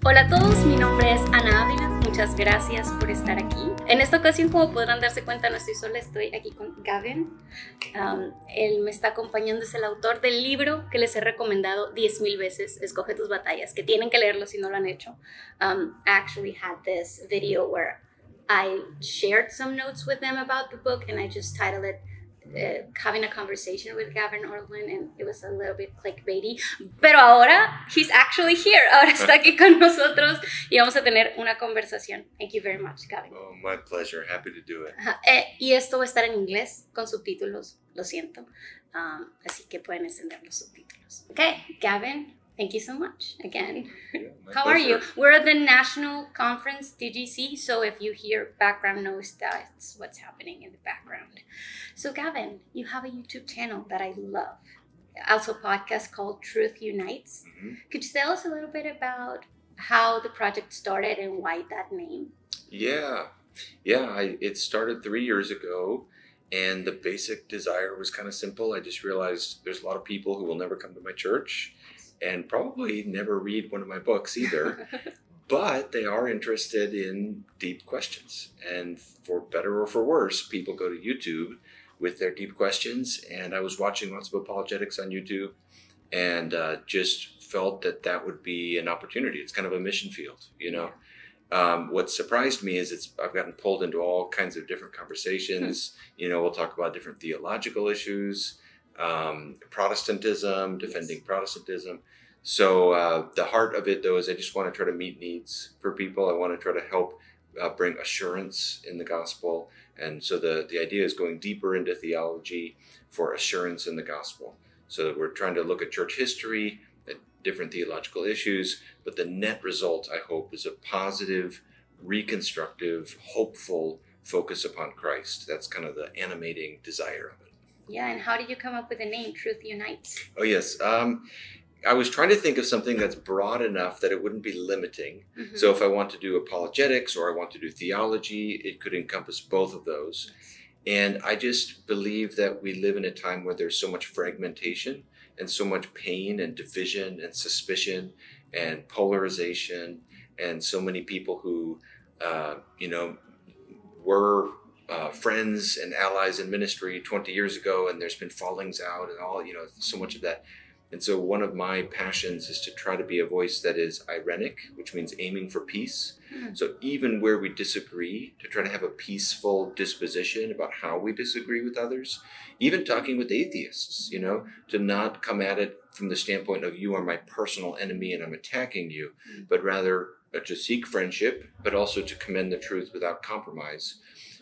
Hola a todos, mi nombre es Ana Ávila, muchas gracias por estar aquí. En esta ocasión, como podrán darse cuenta, no estoy sola, estoy aquí con Gavin. Él me está acompañando, es el autor del libro que les he recomendado 10,000 veces, Escoge tus batallas, que tienen que leerlo si no lo han hecho. I actually had this video where I shared some notes with them about the book and I just titled it Having a Conversation with Gavin Ortlund, and it was a little bit clickbaity, pero ahora he's actually here, ahora está aquí con nosotros y vamos a tener una conversación. Thank you very much, Gavin. Oh, my pleasure, happy to do it. Y esto va a estar en inglés con subtítulos, lo siento, así que pueden encender los subtítulos. Okay, Gavin, thank you so much again. Yeah, How are you? We're at the National Conference, DGC, so if you hear background noise, that's what's happening in the background. So Gavin, you have a YouTube channel that I love, also a podcast called Truth Unites. Mm-hmm. Could you tell us a little bit about how the project started and why that name? It started 3 years ago, and the basic desire was kind of simple. I just realized there's a lot of people who will never come to my church and probably never read one of my books either, but they are interested in deep questions. And for better or for worse, people go to YouTube with their deep questions. And I was watching lots of apologetics on YouTube and just felt that that would be an opportunity. It's kind of a mission field, you know. What surprised me is I've gotten pulled into all kinds of different conversations. You know, we'll talk about different theological issues, Protestantism, defending Protestantism. So the heart of it, though, is I just want to try to meet needs for people. I want to try to help bring assurance in the gospel. And so the idea is going deeper into theology for assurance in the gospel. So we're trying to look at church history, at different theological issues, but the net result, I hope, is a positive, reconstructive, hopeful focus upon Christ. That's kind of the animating desire of it. Yeah, and how did you come up with the name Truth Unites? Oh, yes. I was trying to think of something that's broad enough that it wouldn't be limiting. Mm-hmm. So if I want to do apologetics or I want to do theology, it could encompass both of those. And I just believe that we live in a time where there's so much fragmentation and so much pain and division and suspicion and polarization and so many people who, were friends and allies in ministry 20 years ago, and there's been fallings out and all, so much of that. And so one of my passions is to try to be a voice that is irenic, which means aiming for peace. Mm. So even where we disagree, to try to have a peaceful disposition about how we disagree with others, even talking with atheists, to not come at it from the standpoint of you are my personal enemy and I'm attacking you, but rather to seek friendship, but also to commend the truth without compromise.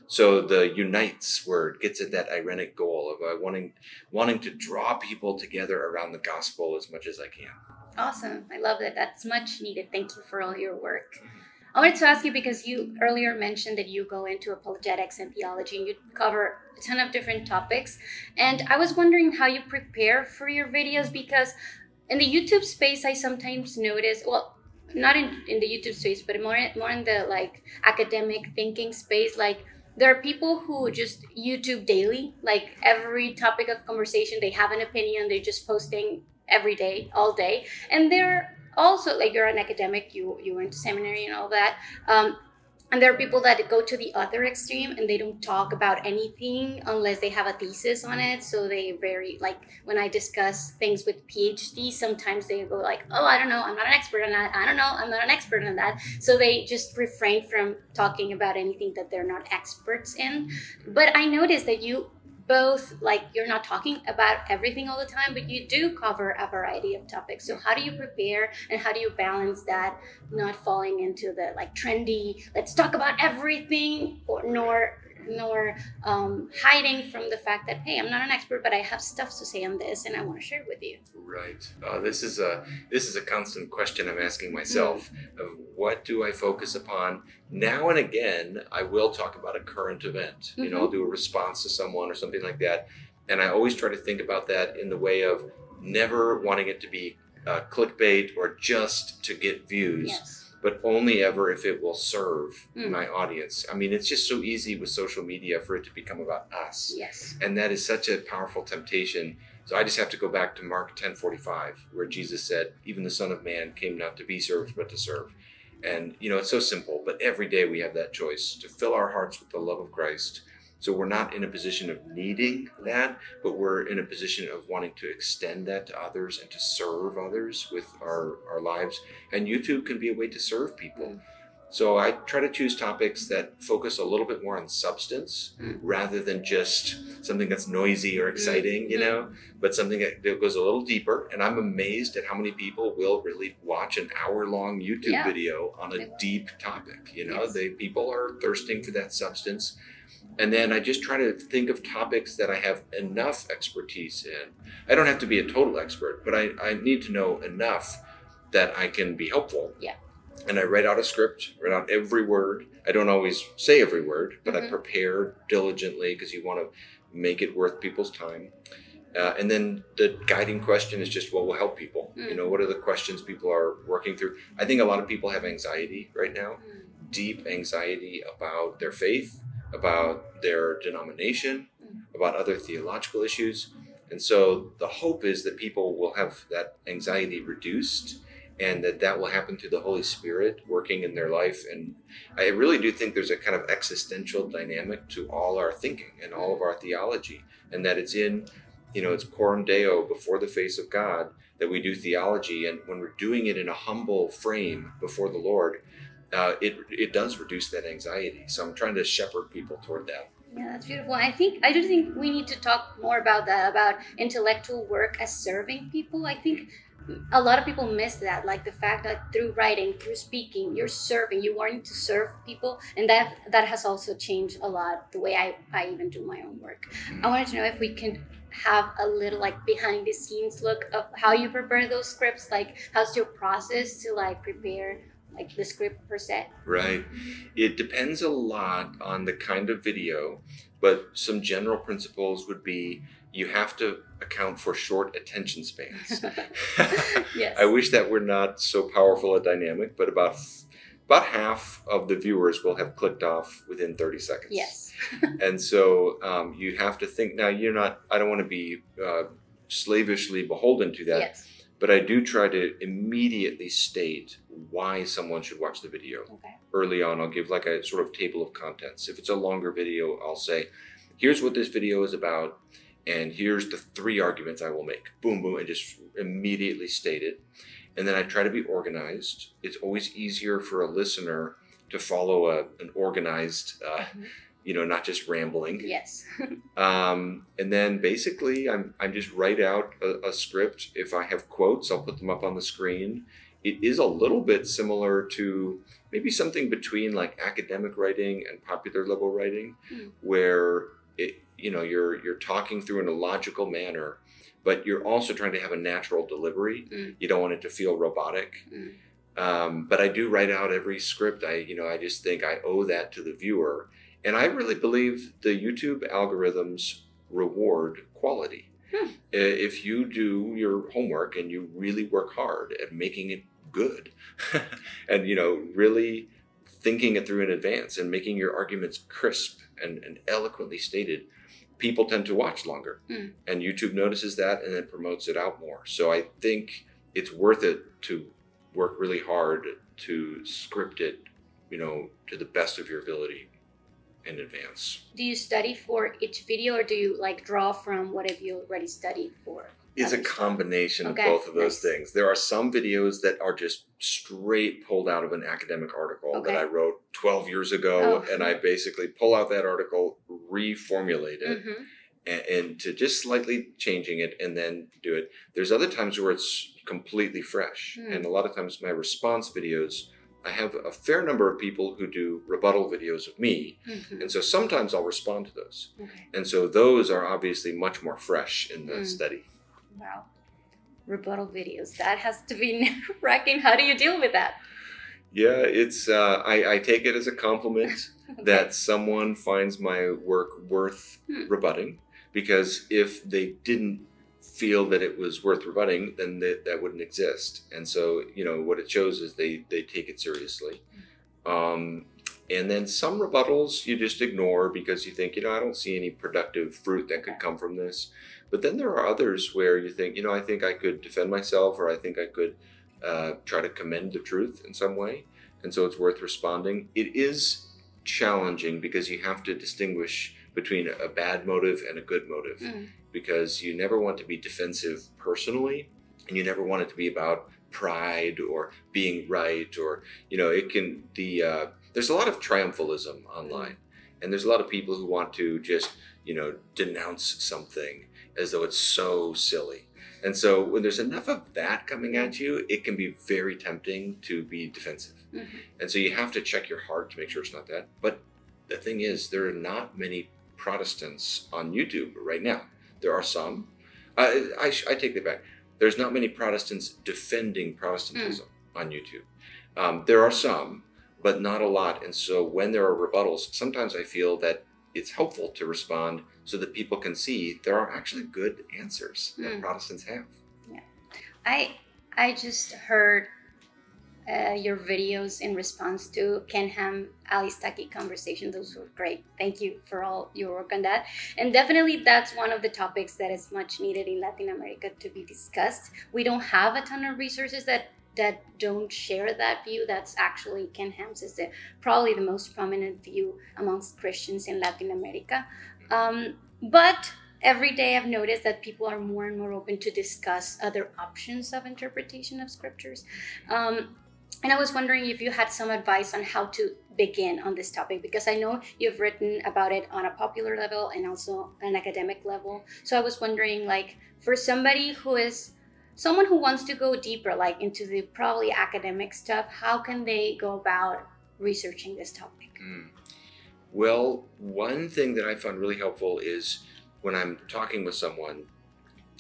So the unites word gets at that irenic goal of wanting to draw people together around the gospel as much as I can. Awesome. I love that. That's much needed. Thank you for all your work. I wanted to ask you, because you earlier mentioned that you go into apologetics and theology and you cover a ton of different topics. And I was wondering how you prepare for your videos, because in the YouTube space, I sometimes notice, well, not in the YouTube space, but more in the academic thinking space, there are people who just YouTube daily, every topic of conversation, they have an opinion, they're just posting every day, all day. And they're also, you're an academic, you went to seminary and all that. And there are people that go to the other extreme and they don't talk about anything unless they have a thesis on it. So they when I discuss things with PhD, sometimes they go oh, I don't know, I'm not an expert on that. I don't know, I'm not an expert on that. So they just refrain from talking about anything that they're not experts in. But I noticed that you both, you're not talking about everything all the time, but you do cover a variety of topics. So how do you prepare and how do you balance that, not falling into the trendy, let's talk about everything, nor hiding from the fact that, hey, I'm not an expert, but I have stuff to say on this and I want to share it with you. Right. This is a constant question I'm asking myself of what do I focus upon? Now and again, I will talk about a current event. Mm-hmm. I'll do a response to someone or something like that. And I always try to think about that in the way of never wanting it to be clickbait or just to get views. Yes. But only ever if it will serve my audience. I mean, it's just so easy with social media for it to become about us. Yes. And that is such a powerful temptation So I just have to go back to Mark 10:45, where Jesus said, even the Son of Man came not to be served, but to serve. And, it's so simple, but every day we have that choice to fill our hearts with the love of Christ. So we're not in a position of needing that, but we're in a position of wanting to extend that to others and to serve others with our lives. And YouTube can be a way to serve people. So I try to choose topics that focus a little bit more on substance rather than just something that's noisy or exciting, but something that goes a little deeper. And I'm amazed at how many people will really watch an hour-long YouTube video on a deep topic. Yes. People are thirsting for that substance. And then I just try to think of topics that I have enough expertise in. I don't have to be a total expert, but I need to know enough that I can be helpful. Yeah. And I write out a script, write out every word. I don't always say every word, but I prepare diligently because you want to make it worth people's time. And then the guiding question is just what will help people? What are the questions people are working through? I think a lot of people have anxiety right now, deep anxiety about their faith, about their denomination, about other theological issues. And so the hope is that people will have that anxiety reduced, and that will happen through the Holy Spirit working in their life. And I really do think there's a kind of existential dynamic to all our thinking and all of our theology, and that it's it's coram Deo, before the face of God, that we do theology. And when we're doing it in a humble frame before the Lord, it does reduce that anxiety. So I'm trying to shepherd people toward that. Yeah, that's beautiful. I do think we need to talk more about that, about intellectual work as serving people. I think a lot of people miss that, like the fact that through writing, through speaking, you're serving, you're wanting to serve people. And that has also changed a lot the way I even do my own work. I wanted to know if we can have a little like behind the scenes look of how you prepare those scripts. Like, how's your process to like prepare like the script per se? Right. It depends a lot on the kind of video, but some general principles would be you have to account for short attention spans. Yes. I wish that were not so powerful a dynamic, but about half of the viewers will have clicked off within 30 seconds. Yes. And so you have to think, now I don't want to be slavishly beholden to that. Yes. But I do try to immediately state why someone should watch the video. Okay. Early on, I'll give like a sort of table of contents. If it's a longer video, I'll say, here's what this video is about, and here's the 3 arguments I will make. Boom, boom, and just immediately state it. And then I try to be organized. It's always easier for a listener to follow an organized, not just rambling. Yes. And then basically I'm just write out a script. If I have quotes, I'll put them up on the screen. It is a little bit similar to maybe something between like academic writing and popular level writing, where you're talking through in a logical manner, but you're also trying to have a natural delivery. You don't want it to feel robotic. But I do write out every script. I just think I owe that to the viewer. And I really believe the YouTube algorithms reward quality. If you do your homework and you really work hard at making it good and, really thinking it through in advance and making your arguments crisp and eloquently stated, people tend to watch longer. And YouTube notices that and then promotes it out more. So I think it's worth it to work really hard to script it, to the best of your ability in advance. Do you study for each video, or do you like draw from what have you already studied for? It's a combination of both of those things. There are some videos that are just straight pulled out of an academic article that I wrote 12 years ago, and I basically pull out that article, reformulate it, and to just slightly changing it and then do it. There's other times where it's completely fresh, and a lot of times my response videos, I have a fair number of people who do rebuttal videos of me, and so sometimes I'll respond to those. And so those are obviously much more fresh in the study. Wow. Rebuttal videos. That has to be nerve-wracking. How do you deal with that? Yeah, it's I take it as a compliment that someone finds my work worth rebutting, because if they didn't feel that it was worth rebutting, then that wouldn't exist. And so, what it shows is they take it seriously. And then some rebuttals you just ignore because you think, I don't see any productive fruit that could come from this. But then there are others where you think, I think I could defend myself, or I think I could try to commend the truth in some way. And so it's worth responding. It is challenging because you have to distinguish between a bad motive and a good motive, because you never want to be defensive personally, and you never want it to be about pride or being right, or there's a lot of triumphalism online, and there's a lot of people who want to just denounce something as though it's so silly. And so when there's enough of that coming at you, it can be very tempting to be defensive. And so you have to check your heart to make sure it's not that. But the thing is, there are not many Protestants on YouTube right now. There are some. I take that back. There's not many Protestants defending Protestantism on YouTube. There are some, but not a lot. And so when there are rebuttals, sometimes I feel that it's helpful to respond so that people can see there are actually good answers that Protestants have. Yeah, I just heard your videos in response to Ken Ham, Ali Stuckey conversation. Those were great. Thank you for all your work on that. And definitely that's one of the topics that is much needed in Latin America to be discussed. We don't have a ton of resources that don't share that view. That's actually Ken Ham's is probably the most prominent view amongst Christians in Latin America. But every day I've noticed that people are more and more open to discuss other options of interpretation of scriptures. And I was wondering if you had some advice on how to begin on this topic, because I know you've written about it on a popular level and also an academic level. So I was wondering, like, for someone who wants to go deeper, like into the probably academic stuff, how can they go about researching this topic? Well, one thing that I found really helpful is when I'm talking with someone,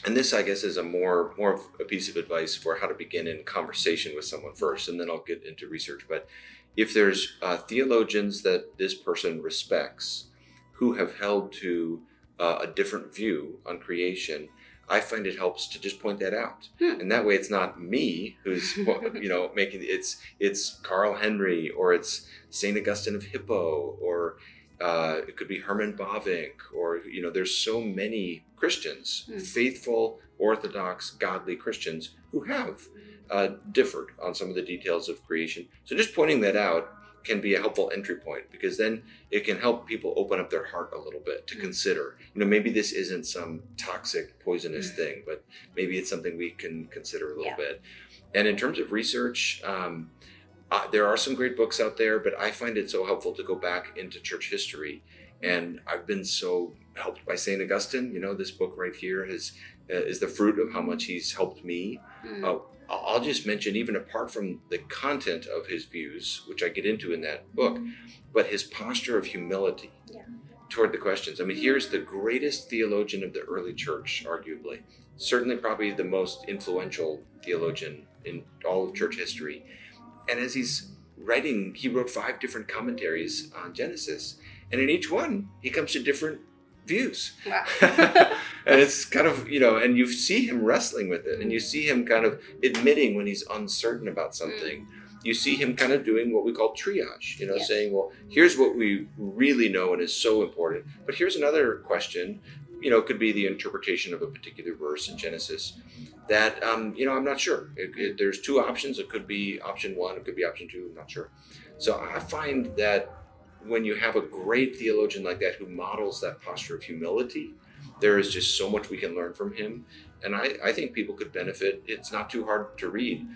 and this, I guess, is a more of a piece of advice for how to begin in conversation with someone first, and then I'll get into research. But if there's theologians that this person respects who have held to a different view on creation, I find it helps to just point that out. And that way it's not me who's making it's Carl Henry, or it's St. Augustine of Hippo, or it could be Herman Bavinck, or there's so many Christians, faithful, orthodox, godly Christians who have differed on some of the details of creation. So just pointing that out can be a helpful entry point, because then it can help people open up their heart a little bit to consider, maybe this isn't some toxic, poisonous thing, but maybe it's something we can consider a little bit. And in terms of research, there are some great books out there, but I find it so helpful to go back into church history. And I've been so helped by St. Augustine. This book right here is the fruit of how much he's helped me. I'll just mention, even apart from the content of his views, which I get into in that book, but his posture of humility toward the questions. I mean, here's the greatest theologian of the early church, arguably. Certainly probably the most influential theologian in all of church history. And as he's writing, he wrote 5 different commentaries on Genesis. And in each one, he comes to different views. Wow. And it's kind of, and you see him wrestling with it, and you see him kind of admitting when he's uncertain about something. You see him kind of doing what we call triage, saying, well, here's what we really know and is so important, but here's another question, could be the interpretation of a particular verse in Genesis that, I'm not sure. There's 2 options. It could be option 1, it could be option 2, I'm not sure. So I find that when you have a great theologian like that who models that posture of humility, there is just so much we can learn from him. And I think people could benefit. It's not too hard to read.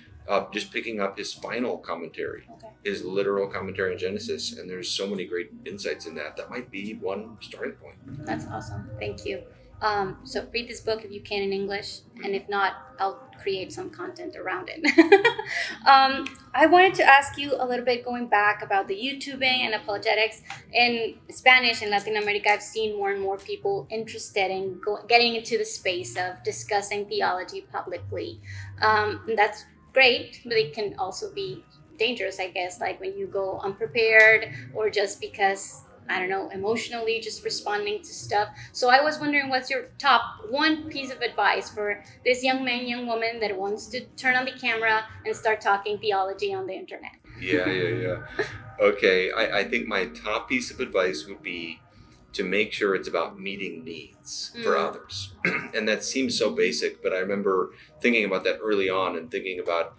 Just picking up his final commentary, his literal commentary on Genesis, and there's so many great insights in that. That might be one starting point. That's awesome. Thank you. So read this book if you can in English, and if not, I'll create some content around it. I wanted to ask you a little bit, going back about the YouTubing and apologetics. In Spanish in Latin America, I've seen more and more people interested in getting into the space of discussing theology publicly. That's great, but it can also be dangerous, I guess, like when you go unprepared, or just because, I don't know, emotionally just responding to stuff. So I was wondering, what's your top 1 piece of advice for this young man, young woman that wants to turn on the camera and start talking theology on the internet? Yeah. Okay, I think my top piece of advice would be to make sure it's about meeting needs for others. And that seems so basic, but I remember thinking about that early on and thinking about,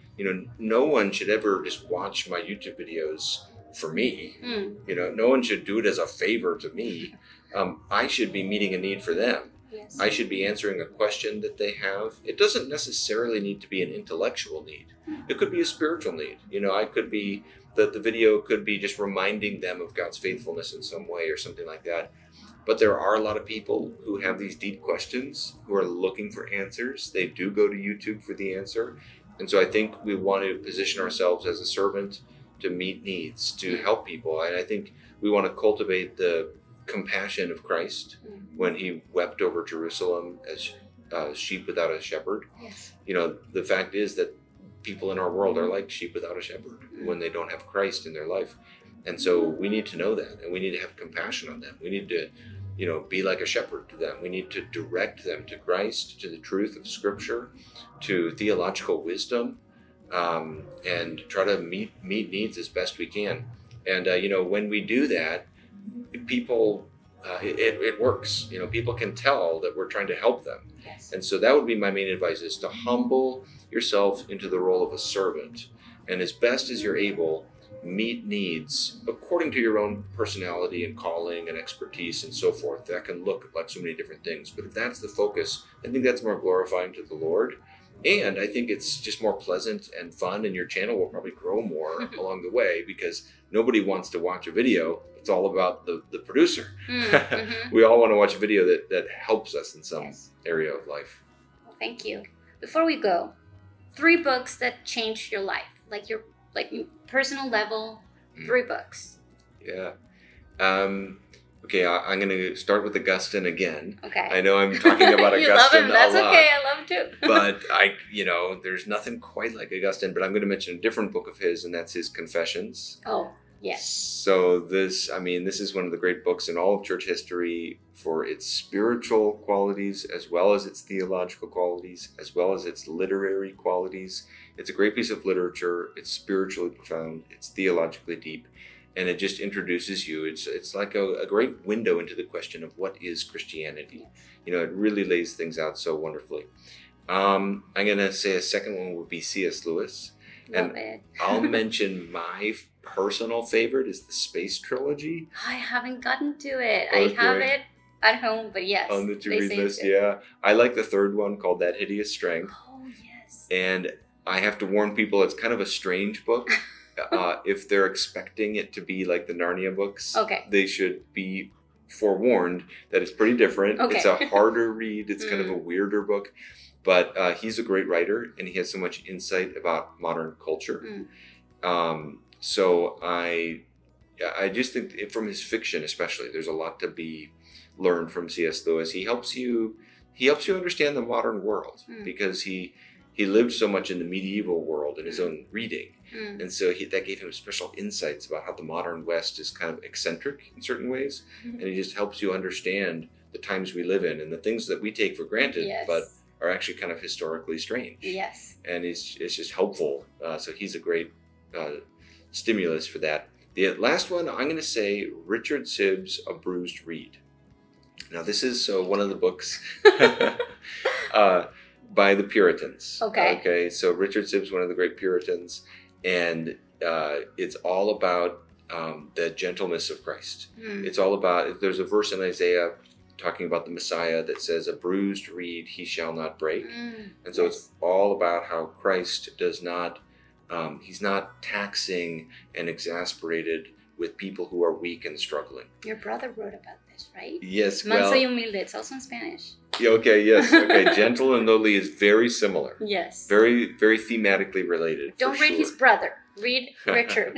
no one should ever just watch my YouTube videos for me. No one should do it as a favor to me. I should be meeting a need for them. Yes. I should be answering a question that they have. It doesn't necessarily need to be an intellectual need. It could be a spiritual need. I could be that the video could be just reminding them of God's faithfulness in some way or something like that. But there are a lot of people who have these deep questions, who are looking for answers. They do go to YouTube for the answer. And so I think we want to position ourselves as a servant to meet needs, to help people. And I think we want to cultivate the compassion of Christ when he wept over Jerusalem as sheep without a shepherd. Yes. The fact is that people in our world are like sheep without a shepherd when they don't have Christ in their life. And so we need to know that, and we need to have compassion on them. We need to, be like a shepherd to them. We need to direct them to Christ, to the truth of Scripture, to theological wisdom, and try to meet needs as best we can. And, when we do that, people, it works. People can tell that we're trying to help them. Yes. And so that would be my main advice, is to humble yourself into the role of a servant. And as best as you're able, meet needs according to your own personality and calling and expertise and so forth. That can look like so many different things. But if that's the focus, I think that's more glorifying to the Lord. And I think it's just more pleasant and fun, and your channel will probably grow more along the way, because nobody wants to watch a video. It's all about the producer. We all want to watch a video that helps us in some area of life. Well, thank you. Before we go, 3 books that changed your life, like your personal level, 3 books. Yeah. Okay, I'm going to start with Augustine again. Okay. I know I'm talking about Augustine you love him. That's a lot. Okay. I love him too. But there's nothing quite like Augustine. But I'm going to mention a different book of his, and that's his Confessions. Oh, yes. So this is one of the great books in all of church history for its spiritual qualities, as well as its theological qualities, as well as its literary qualities. It's a great piece of literature. It's spiritually profound. It's theologically deep. And it just introduces you. It's like a great window into the question of what is Christianity. It really lays things out so wonderfully. I'm going to say a second one would be C.S. Lewis. Love it. I'll mention my personal favorite is the Space Trilogy. I haven't gotten to it. Okay. I have it at home, but yes. On the to-read list, yeah. I like the third one called That Hideous Strength. Oh, yes. And I have to warn people, it's kind of a strange book. If they're expecting it to be like the Narnia books, they should be forewarned that it's pretty different. Okay. It's a harder read. It's kind of a weirder book. But he's a great writer, and he has so much insight about modern culture. So I just think from his fiction especially, there's a lot to be learned from C.S. Lewis. He helps you understand the modern world, because he lived so much in the medieval world in his own reading. And so that gave him special insights about how the modern West is kind of eccentric in certain ways. And he just helps you understand the times we live in and the things that we take for granted, but are actually kind of historically strange. Yes. And it's just helpful. So he's a great stimulus for that. The last one, I'm going to say Richard Sibbes' A Bruised Reed. Now, this is one of the books by the Puritans. Okay. So Richard Sibbes, one of the great Puritans, and it's all about the gentleness of Christ. It's all about, there's a verse in Isaiah talking about the Messiah that says, "A bruised reed he shall not break." And so it's all about how Christ does not, he's not taxing and exasperated with people who are weak and struggling. Your brother wrote about this, right? Yes. Manso y humilde. It's also in Spanish. Okay, yes. Okay, gentle and lowly is very similar. Yes. Very, very thematically related. Don't read his brother. Read Richard.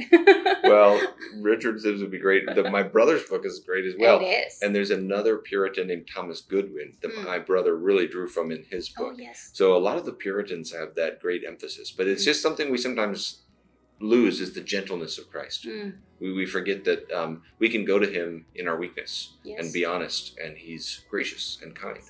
Well, Richard Sibbes would be great. My brother's book is great as well. It is. And there's another Puritan named Thomas Goodwin that my brother really drew from in his book. Oh, yes. So a lot of the Puritans have that great emphasis. But it's just something we sometimes lose, is the gentleness of Christ. We forget that we can go to him in our weakness and be honest, and he's gracious and kind.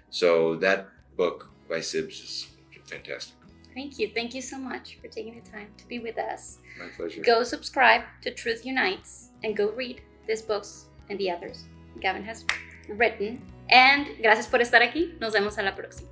So that book by Sibbes is fantastic. Thank you. Thank you so much for taking the time to be with us. My pleasure. Go subscribe to Truth Unites and go read these books and the others Gavin has written. And gracias por estar aquí. Nos vemos a la próxima.